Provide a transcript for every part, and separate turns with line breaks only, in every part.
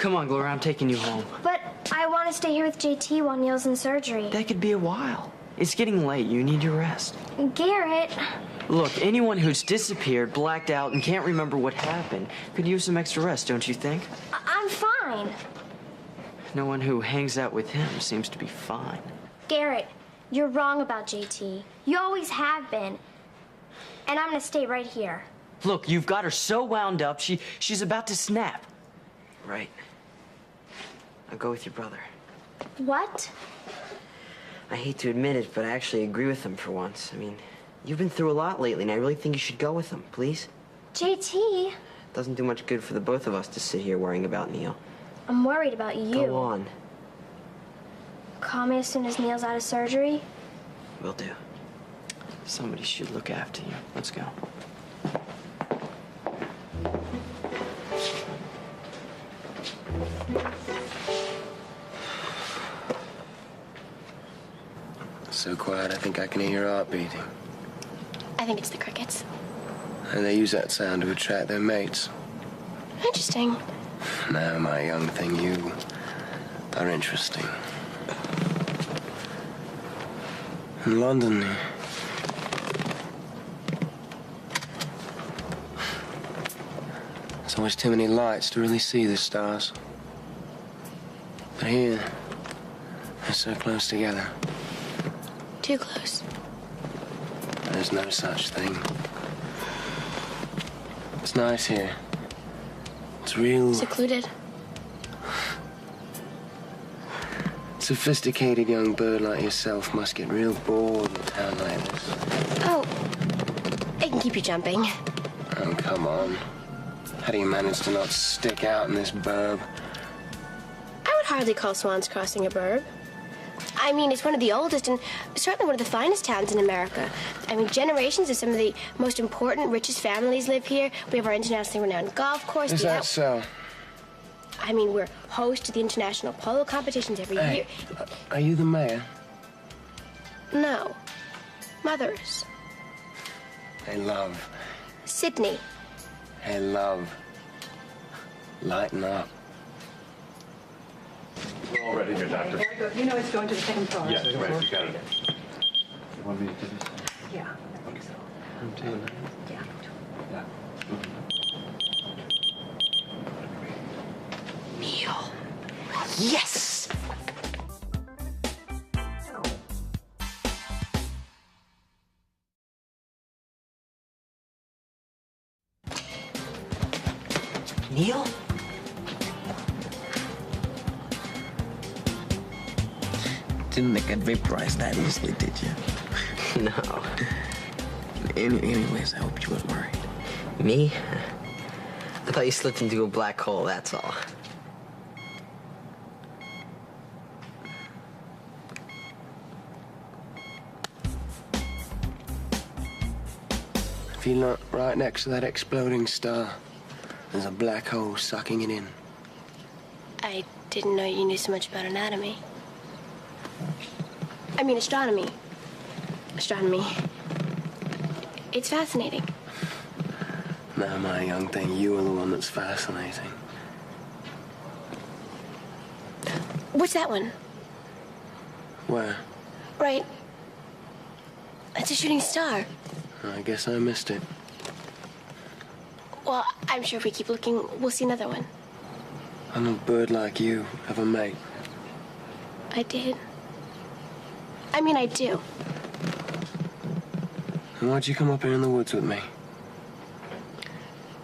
Come on, Gloria, I'm taking you home.
But I want to stay here with JT while Neil's in surgery.
That could be a while. It's getting late. You need your rest.
Garrett.
Look, anyone who's disappeared, blacked out, and can't remember what happened could use some extra rest, don't you think?
I'm fine.
No one who hangs out with him seems to be fine.
Garrett, you're wrong about JT. You always have been. And I'm going to stay right here.
Look, you've got her so wound up, she's about to snap. Right. I'll go with your brother.
What?
I hate to admit it, but I actually agree with him for once. I mean, you've been through a lot lately, and I really think you should go with him, please.
JT?
Doesn't do much good for the both of us to sit here worrying about Neil.
I'm worried about you.
Go on.
Call me as soon as Neil's out of surgery.
Will do. Somebody should look after you. Let's go.
So quiet, I think I can hear your heart beating.
I think it's the crickets.
And they use that sound to attract their mates.
Interesting.
Now, my young thing, you are interesting. In London, there's always too many lights to really see the stars. But here, they're so close together.
Too close.
There's no such thing. It's nice here. It's real...
Secluded.
Sophisticated young bird like yourself must get real bored in a town like this.
Oh, I can keep you jumping.
Oh, come on. How do you manage to not stick out in this burb?
I would hardly call Swans Crossing a burb. I mean, it's one of the oldest and certainly one of the finest towns in America. I mean, generations of some of the most important, richest families live here. We have our internationally renowned golf course.
Is that so?
I mean, we're host to the international polo competitions every year.
Are you the mayor?
No. Mother's.
Hey, love.
Sydney.
Hey, love. Lighten up.
We're all ready here, Doctor.
Very good. You know it's going to the second floor.
Yes, right, you got it.
You want me to do this? Yeah, I think so. Yeah.
Yeah.
Neil. Yes! Neil?
Didn't think I'd vaporize that easily, did you?
No.
Anyways, I hope you weren't worried.
Me? I thought you slipped into a black hole, that's all.
If you look right next to that exploding star, there's a black hole sucking it in.
I didn't know you knew so much about anatomy. I mean, astronomy. Astronomy. It's fascinating.
Now, my young thing, you are the one that's fascinating.
What's that one?
Where?
Right. It's a shooting star.
I guess I missed it.
Well, I'm sure if we keep looking, we'll see another one.
I'm a bird like you, have a mate.
I did. I mean, I do.
And why'd you come up here in the woods with me?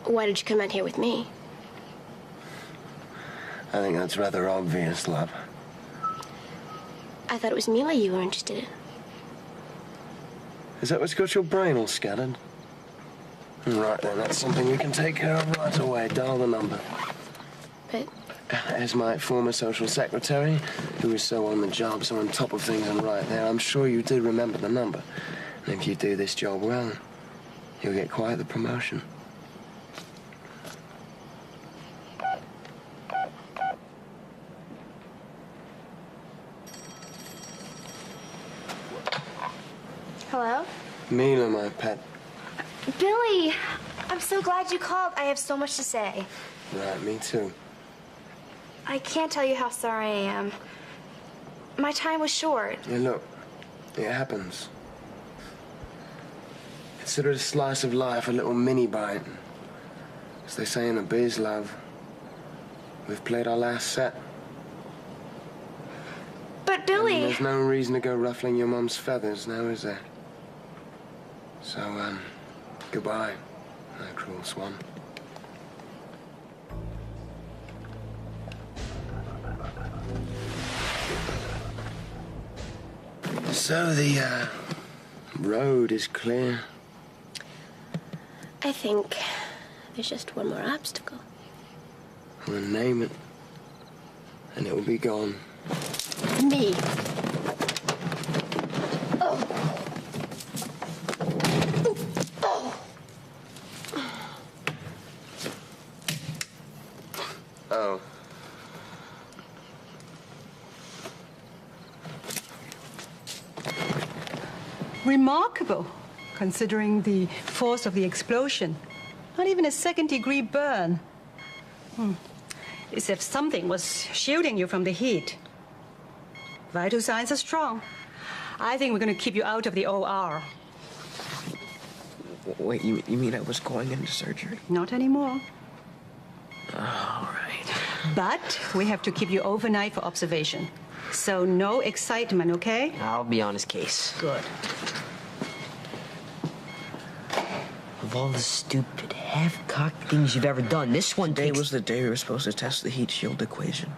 Why did you come out here with me?
I think that's rather obvious, love.
I thought it was Mila you were interested in.
Is that what's got your brain all scattered? Right then, that's something we can take care of right away. Dial the number.
But...
As my former social secretary, who is so on the job, so on top of things and right there, I'm sure you do remember the number. And if you do this job well, you'll get quite the promotion.
Hello?
Mila, my pet.
Billy, I'm so glad you called. I have so much to say.
Right, me too.
I can't tell you how sorry I am. My time was short.
Yeah, look, it happens. Consider it a slice of life, a little mini bite. As they say in the biz, love, we've played our last set.
But Billy...
And there's no reason to go ruffling your mum's feathers now, is there? So, goodbye, my cruel swan. So the, road is clear.
I think there's just one more obstacle.
We'll name it, and it will be gone.
Me.
Oh.
Remarkable, considering the force of the explosion. Not even a second-degree burn. As if something was shielding you from the heat. Vital signs are strong. I think we're going to keep you out of the OR.
Wait, you mean I was going into surgery?
Not anymore.
All right.
But we have to keep you overnight for observation. So no excitement, okay?
I'll be on his case.
Good.
Of all the stupid, half-cocked things you've ever done, this one
Today
takes...
was the day we were supposed to test the heat shield equation.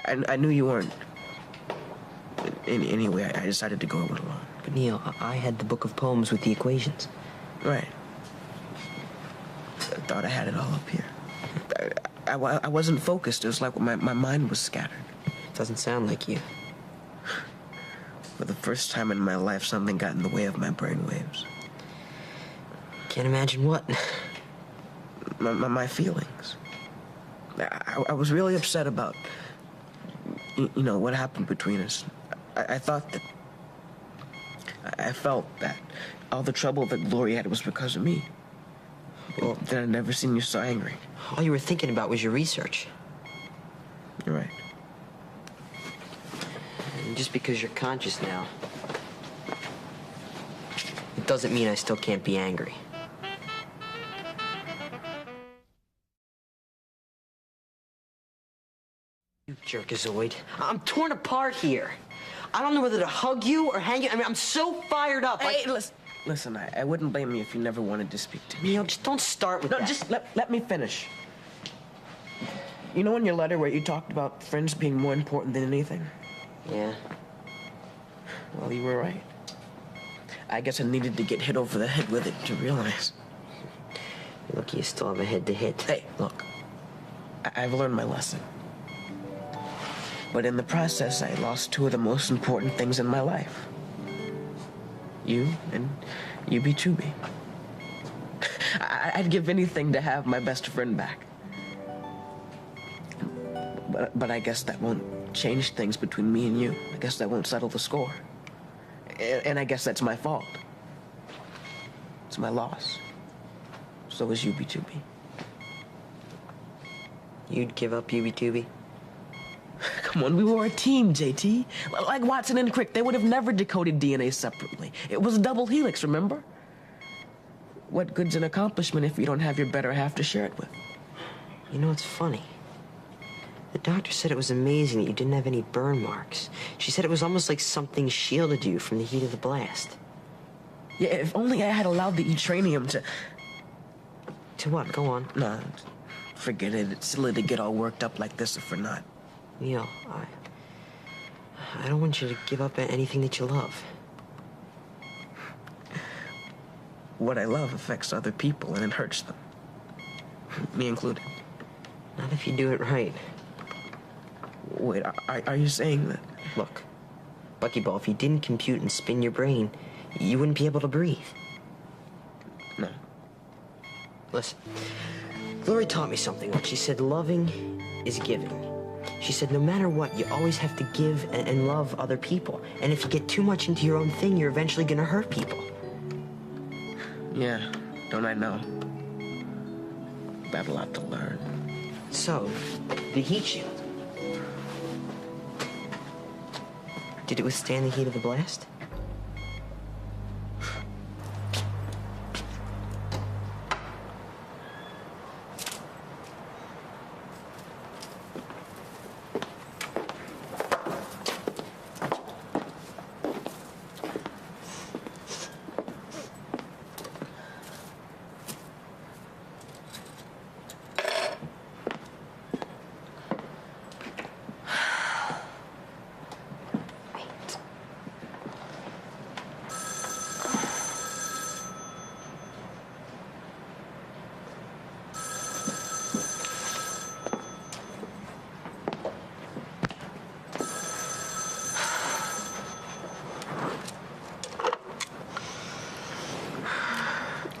I knew you weren't. Anyway, I decided to go with it alone.
But Neil, I had the book of poems with the equations.
Right. I thought I had it all up here. I wasn't focused. It was like my mind was scattered.
Doesn't sound like you.
For the first time in my life, something got in the way of my brainwaves.
Can't imagine what.
My feelings. I was really upset about, you know, what happened between us. I thought that... I felt that all the trouble that Gloria had was because of me. Well, then I'd never seen you so angry.
All you were thinking about was your research.
You're right.
And just because you're conscious now, it doesn't mean I still can't be angry. You jerkazoid. I'm torn apart here. I don't know whether to hug you or hang you. I mean, I'm so fired up.
Hey, listen, I wouldn't blame you if you never wanted to speak to me.
Neil, just don't start with that.
No, just let me finish. You know in your letter where you talked about friends being more important than anything?
Yeah.
Well, you were right. I guess I needed to get hit over the head with it to realize.
You're lucky you still have a head to hit.
Hey, look. I've learned my lesson. But in the process, I lost two of the most important things in my life. You and you be Chubby. I'd give anything to have my best friend back. But I guess that won't change things between me and you. I guess that won't settle the score. And I guess that's my fault. It's my loss. So is Yubi Tubi.
You'd give up Yubi Tubi?
Come on, we were a team, JT. Like Watson and Crick, they would have never decoded DNA separately. It was a double helix, remember? What good's an accomplishment if you don't have your better half to share it with?
You know, it's funny. The doctor said it was amazing that you didn't have any burn marks. She said it was almost like something shielded you from the heat of the blast.
Yeah, if only I had allowed the E-Tranium to...
To what? Go on.
No, forget it. It's silly to get all worked up like this if we're not.
Neil, I don't want you to give up anything that you love.
What I love affects other people and it hurts them. Me included.
Not if you do it right.
Wait, are you saying that?
Look, Buckyball, if you didn't compute and spin your brain, you wouldn't be able to breathe.
No.
Listen, Gloria taught me something once. She said loving is giving. She said no matter what, you always have to give and love other people. And if you get too much into your own thing, you're eventually gonna hurt people.
Yeah, don't I know? I have a lot to learn.
So, the heat shield. Did it withstand the heat of the blast?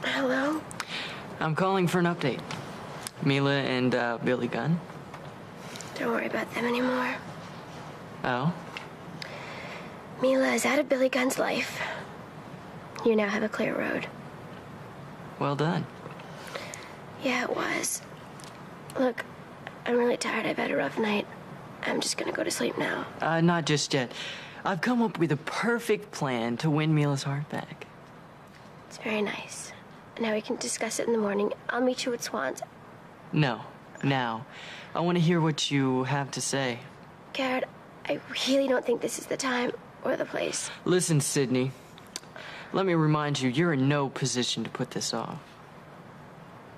Hello?
I'm calling for an update. Mila and Billy Gunn.
Don't worry about them anymore.
Oh?
Mila is out of Billy Gunn's life. You now have a clear road.
Well done.
Yeah, it was. Look, I'm really tired. I've had a rough night. I'm just gonna go to sleep now.
Not just yet. I've come up with a perfect plan to win Mila's heart back.
It's very nice. Now we can discuss it in the morning. I'll meet you at Swans.
No, now. I want to hear what you have to say.
Garrett, I really don't think this is the time or the place.
Listen, Sydney. Let me remind you, you're in no position to put this off.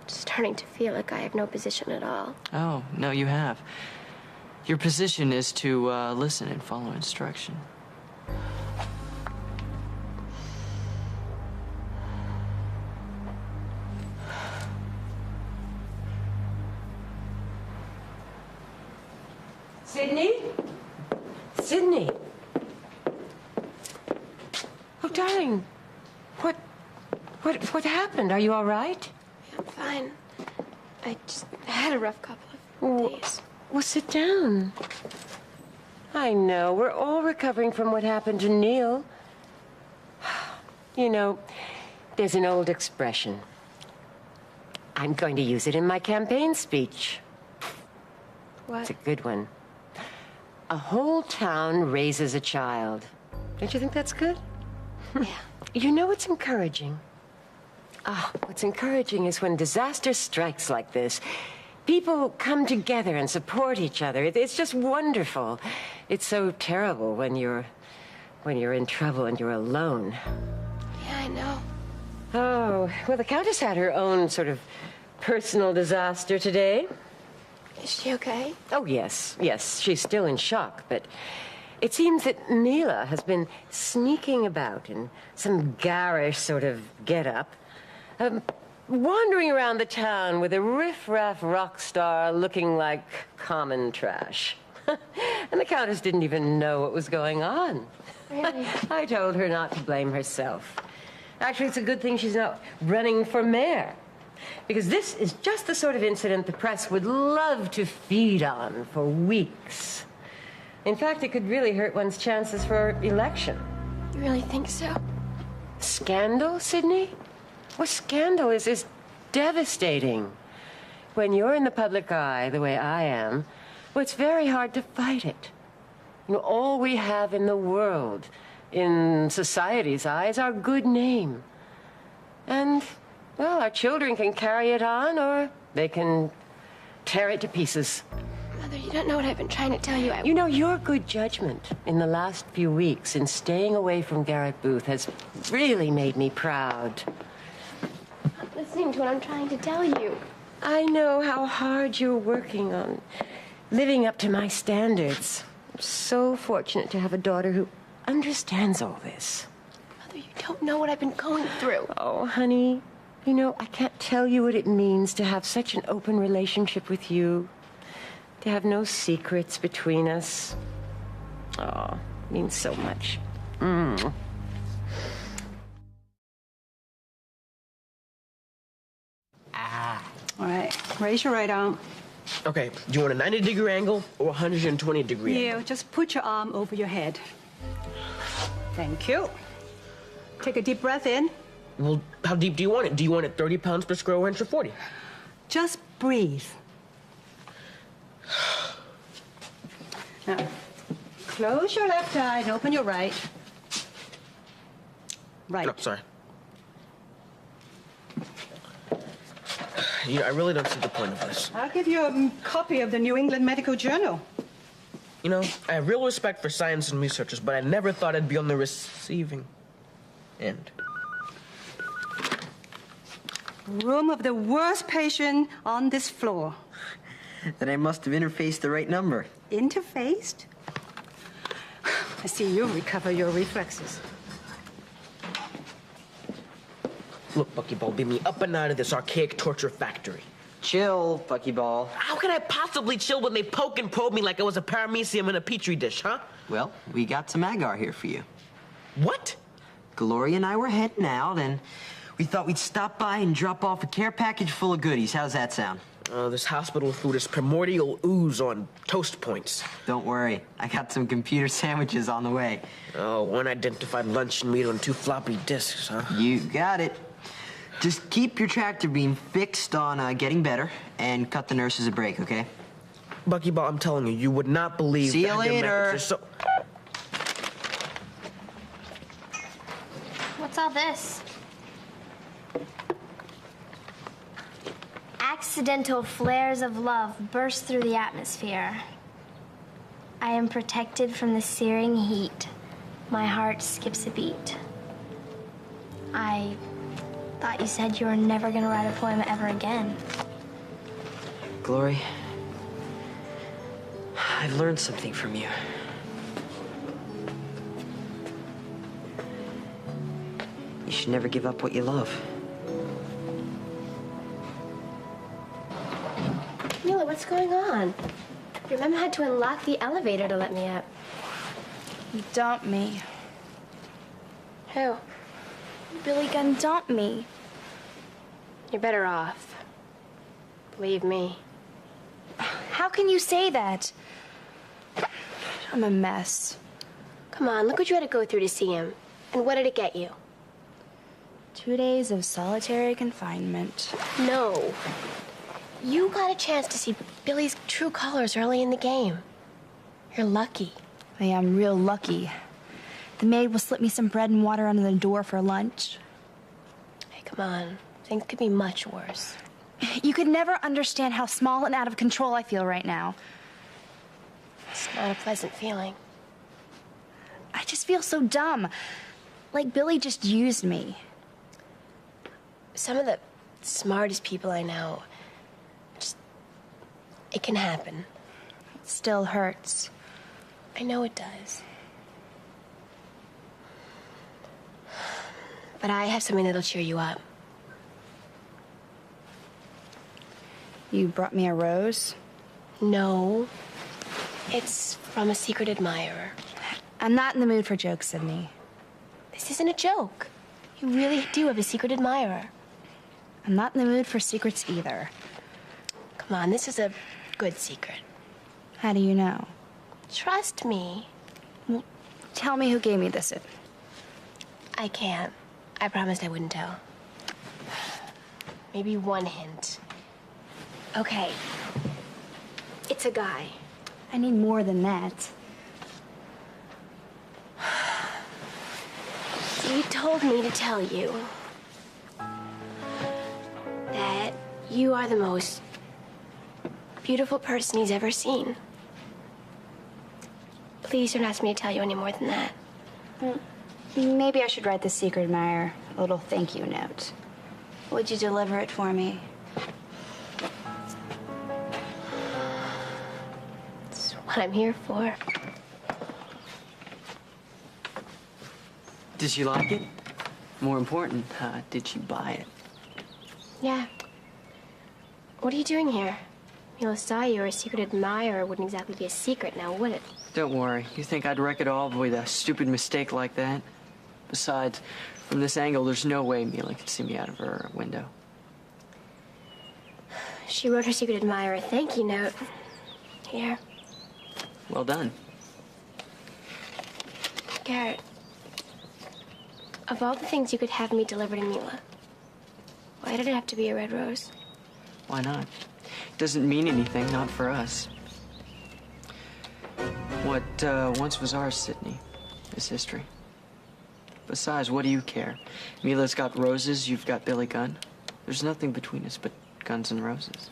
It's starting to feel like I have no position at all.
Oh, no, you have. Your position is to listen and follow instruction.
Sydney? Sydney? Oh, darling. What happened? Are you all right?
Yeah, I'm fine. I just had a rough couple of days.
Well, sit down. I know. We're all recovering from what happened to Neil. You know, there's an old expression. I'm going to use it in my campaign speech.
What?
It's a good one. A whole town raises a child. Don't you think that's good?
Yeah.
You know what's encouraging? What's encouraging is when disaster strikes like this, people come together and support each other. It's just wonderful. It's so terrible when you're in trouble and you're alone.
Yeah, I know.
Oh, well, the Countess had her own sort of personal disaster today.
Is she okay?
Oh, yes, she's still in shock, but it seems that Mila has been sneaking about in some garish sort of get-up, wandering around the town with a riff-raff rock star looking like common trash. And the Countess didn't even know what was going on.
Really?
I told her not to blame herself. Actually, it's a good thing she's not running for mayor. Because this is just the sort of incident the press would love to feed on for weeks. In fact, it could really hurt one's chances for election.
You really think so?
Scandal, Sydney? Well, scandal is devastating. When you're in the public eye the way I am, well, it's very hard to fight it. You know, all we have in the world, in society's eye, is our good name. And, well, our children can carry it on, or they can tear it to pieces.
Mother, you don't know what I've been trying to tell you.
You know, your good judgment in the last few weeks in staying away from Garrett Booth has really made me proud.
I'm not listening to what I'm trying to tell you.
I know how hard you're working on living up to my standards. I'm so fortunate to have a daughter who understands all this.
Mother, you don't know what I've been going through.
Oh, honey, you know, I can't tell you what it means to have such an open relationship with you. To have no secrets between us. Oh, it means so much.
All right, raise your right arm.
Okay, do you want a 90-degree angle or a 120-degree angle?
Yeah, just put your arm over your head. Thank you. Take a deep breath in.
Well, how deep do you want it? Do you want it 30 pounds per square inch or 40?
Just breathe. Now, close your left eye and open your right. Right.
No, sorry. You know, I really don't see the point of this.
I'll give you a copy of the New England Medical Journal.
You know, I have real respect for science and researchers, but I never thought I'd be on the receiving end.
Room of the worst patient on this floor.
Then I must have interfaced the right number.
Interfaced? I see you recover your reflexes.
Look, Buckyball, beam me up and out of this archaic torture factory.
Chill, Buckyball.
How can I possibly chill when they poke and probe me like I was a paramecium in a petri dish, huh?
Well, we got some agar here for you.
What?
Gloria and I were heading out, and we thought we'd stop by and drop off a care package full of goodies. How's that sound?
This hospital food is primordial ooze on toast points.
Don't worry. I got some computer sandwiches on the way.
Oh, unidentified luncheon meat on 2 floppy disks, huh?
You got it. Just keep your tractor beam fixed on getting better and cut the nurses a break, okay?
Buckyball, I'm telling you, you would not believe...
See you
that your
later.
methods are so...
What's all this? Accidental flares of love burst through the atmosphere. I am protected from the searing heat. My heart skips a beat. I thought you said you were never gonna write a poem ever again.
Glory, I've learned something from you. You should never give up what you love.
Mila, what's going on? Your mom had to unlock the elevator to let me up.
You dumped me.
Who?
Billy Gunn dumped me.
You're better off. Believe me.
How can you say that? I'm a mess.
Come on, look what you had to go through to see him. And what did it get you?
2 days of solitary confinement.
No. You got a chance to see Billy's true colors early in the game. You're lucky.
I am real lucky. The maid will slip me some bread and water under the door for lunch.
Hey, come on. Things could be much worse.
You could never understand how small and out of control I feel right now.
It's not a pleasant feeling.
I just feel so dumb. Like Billy just used me.
Some of the smartest people I know, it can happen.
It still hurts.
I know it does. But I have something that'll cheer you up.
You brought me a rose?
No. It's from a secret admirer.
I'm not in the mood for jokes, Sydney.
This isn't a joke. You really do have a secret admirer.
I'm not in the mood for secrets either.
Come on, this is a good secret.
How do you know?
Trust me.
Well, tell me who gave me this.
I can't. I promised I wouldn't tell. Maybe one hint. Okay. It's a guy.
I need more than that.
He told me to tell you that you are the most beautiful person he's ever seen. Please don't ask me to tell you any more than that.
Maybe I should write the secret admirer a little thank you note. Would you deliver it for me?
It's what I'm here for.
Did she like it? More important, did she buy it?
Yeah. What are you doing here? Mila saw you, or a secret admirer wouldn't exactly be a secret now, would it?
Don't worry. You think I'd wreck it all with a stupid mistake like that? Besides, from this angle, there's no way Mila could see me out of her window.
She wrote her secret admirer a thank you note. Here.
Well done.
Garrett, of all the things you could have me deliver to Mila, why did it have to be a red rose?
Why not? It doesn't mean anything, not for us. What once was ours, Sydney, is history. Besides, what do you care? Mila's got roses, you've got Billy Gunn. There's nothing between us but guns and roses.